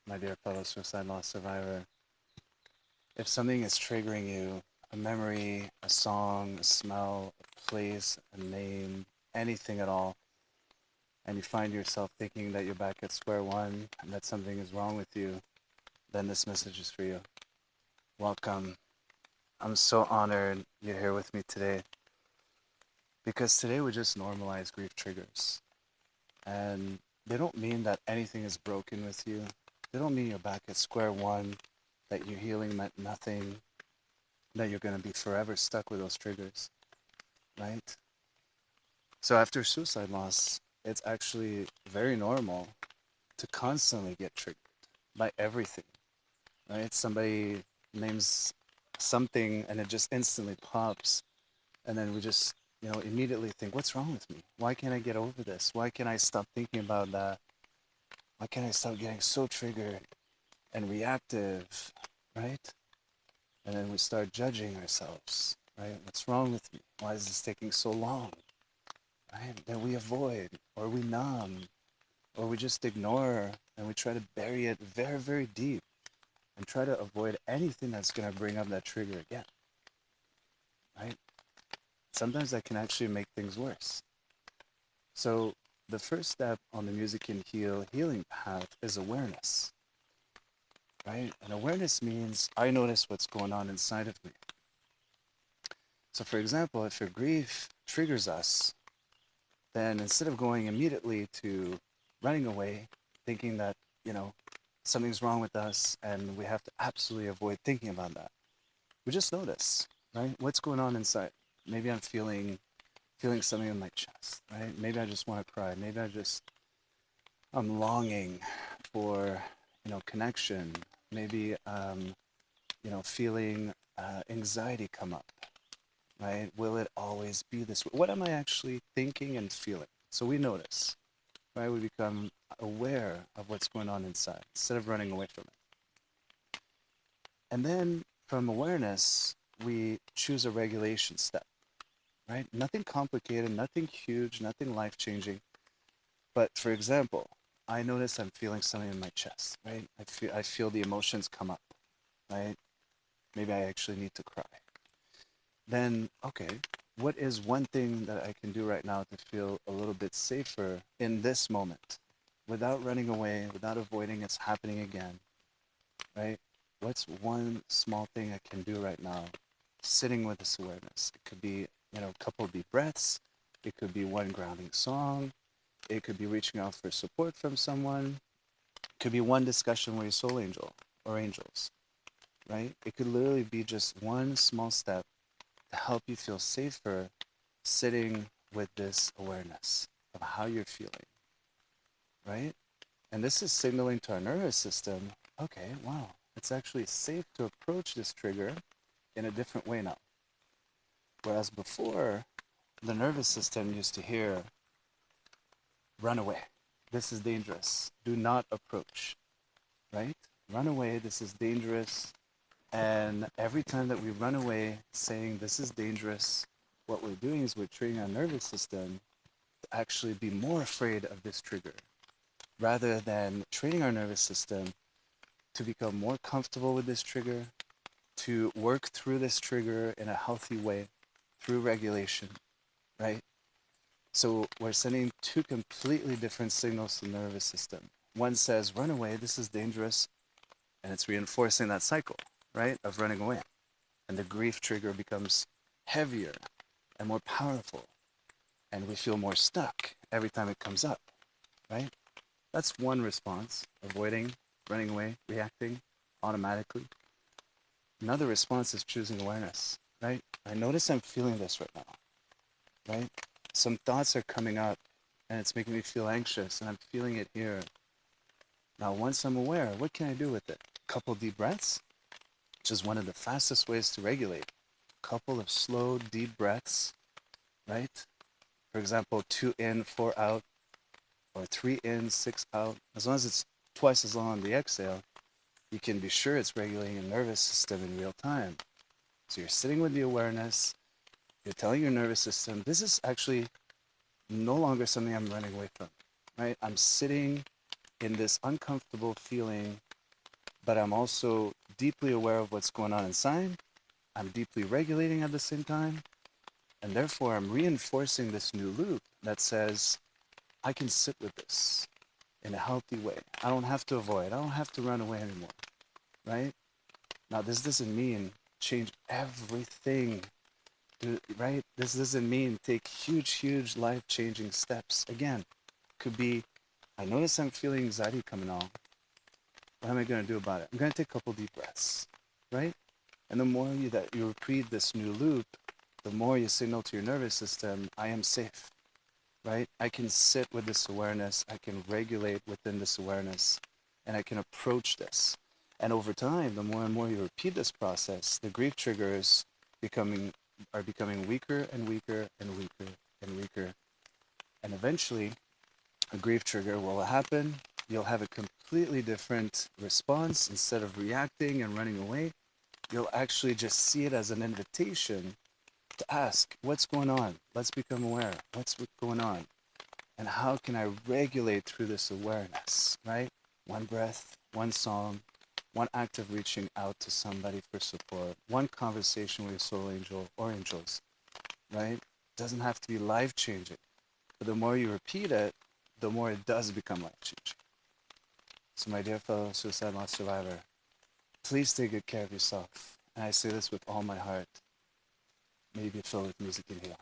my dear fellow suicide loss survivor. If something is triggering you, a memory, a song, a smell, a place, a name, anything at all, and you find yourself thinking that you're back at square one and that something is wrong with you, then this message is for you. Welcome. I'm so honored you're here with me today because today we just normalize grief triggers. And they don't mean that anything is broken with you. They don't mean you're back at square one, that your healing meant nothing, that you're going to be forever stuck with those triggers, right? So after suicide loss, it's actually very normal to constantly get triggered by everything, right? Somebody names something and it just instantly pops, and then we just, immediately think, what's wrong with me? Why can't I get over this? Why can't I stop thinking about that? Why can't I stop getting so triggered and reactive, right? And then we start judging ourselves, right? What's wrong with me? Why is this taking so long, right? Then we avoid, or we numb, or we just ignore, and we try to bury it very, very deep and try to avoid anything that's going to bring up that trigger again, right? Sometimes that can actually make things worse. So the first step on the Music Can Heal healing path is awareness, right? And awareness means I notice what's going on inside of me. So for example, if your grief triggers us, then instead of going immediately to running away, thinking that, something's wrong with us and we have to absolutely avoid thinking about that, we just notice, right? What's going on inside? Maybe I'm feeling something in my chest, right? Maybe I just want to cry. Maybe I'm longing for, connection. Maybe, feeling anxiety come up, right? Will it always be this way? What am I actually thinking and feeling? So we notice, right? We become aware of what's going on inside instead of running away from it. And then from awareness, we choose a regulation step, right? Nothing complicated, nothing huge, nothing life-changing. But for example, I notice I'm feeling something in my chest, right? I feel the emotions come up, right? Maybe I actually need to cry. Then, okay, what is one thing that I can do right now to feel a little bit safer in this moment without running away, without avoiding it's happening again, right? What's one small thing I can do right now sitting with this awareness? It could be, a couple of deep breaths. It could be one grounding song. It could be reaching out for support from someone. It could be one discussion with your soul angel or angels, right? It could literally be just one small step to help you feel safer sitting with this awareness of how you're feeling, right? And this is signaling to our nervous system, okay, wow, it's actually safe to approach this trigger in a different way now. Whereas before, the nervous system used to hear, run away. This is dangerous. Do not approach, right? Run away. This is dangerous. And every time that we run away saying this is dangerous, what we're doing is we're training our nervous system to actually be more afraid of this trigger rather than training our nervous system to become more comfortable with this trigger, to work through this trigger in a healthy way through regulation, right? So we're sending two completely different signals to the nervous system. One says, run away, this is dangerous, and it's reinforcing that cycle, right, of running away. And the grief trigger becomes heavier and more powerful, and we feel more stuck every time it comes up, right? That's one response, avoiding, running away, reacting automatically. Another response is choosing awareness, right? I notice I'm feeling this right now, right? Some thoughts are coming up and it's making me feel anxious and I'm feeling it here. Now, once I'm aware, what can I do with it? A couple deep breaths, which is one of the fastest ways to regulate. A couple of slow, deep breaths, right? For example, 2 in, 4 out, or 3 in, 6 out. As long as it's twice as long on the exhale, you can be sure it's regulating your nervous system in real time. So you're sitting with the awareness, you're telling your nervous system, this is actually no longer something I'm running away from, right? I'm sitting in this uncomfortable feeling but I'm also deeply aware of what's going on inside. I'm deeply regulating at the same time. And therefore, I'm reinforcing this new loop that says, I can sit with this in a healthy way. I don't have to avoid. I don't have to run away anymore, right? Now, this doesn't mean change everything, right? This doesn't mean take huge life-changing steps. Again, could be, I notice I'm feeling anxiety coming on. What am I going to do about it? I'm going to take a couple deep breaths, right? And the more that you repeat this new loop, the more you signal to your nervous system, I am safe, right? I can sit with this awareness, I can regulate within this awareness, and I can approach this. And over time, the more and more you repeat this process, the grief triggers becoming are becoming weaker and weaker and weaker and weaker. And eventually, a grief trigger will happen. You'll have a completely different response. Instead of reacting and running away, you'll actually just see it as an invitation to ask, what's going on? Let's become aware. What's going on? And how can I regulate through this awareness, right? One breath, one song, one act of reaching out to somebody for support, one conversation with a soul angel or angels, right? It doesn't have to be life-changing. But the more you repeat it, the more it does become life-changing. So my dear fellow suicide loss survivor, please take good care of yourself. And I say this with all my heart. May you be filled with music and heal.